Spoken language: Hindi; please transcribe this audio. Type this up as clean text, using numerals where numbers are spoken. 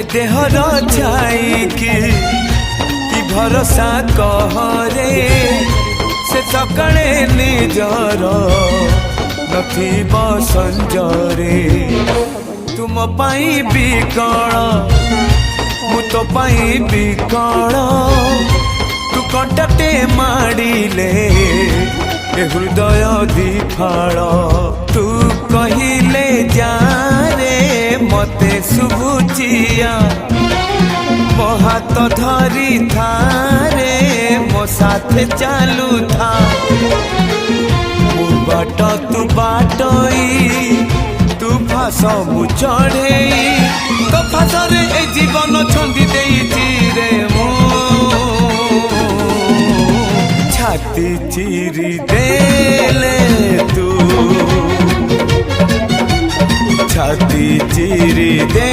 देहर छाई कि भरोसा कहरे से सकाळे निजर नथिब संजरे तुम पाई बिकल मु तो पाई बिकल तू कंटाटे माड़िले हृदय दिफाल तू कहिले जा रे मते शुभुचिया मो हाथ धरी थारे मो साथे चालू था मु बाट तू बाटई तू फास मु चढ़ई तो फासरे ए जीवन छंदी देइछि रे मो छाती चिरी देले तू छाती चिरी दे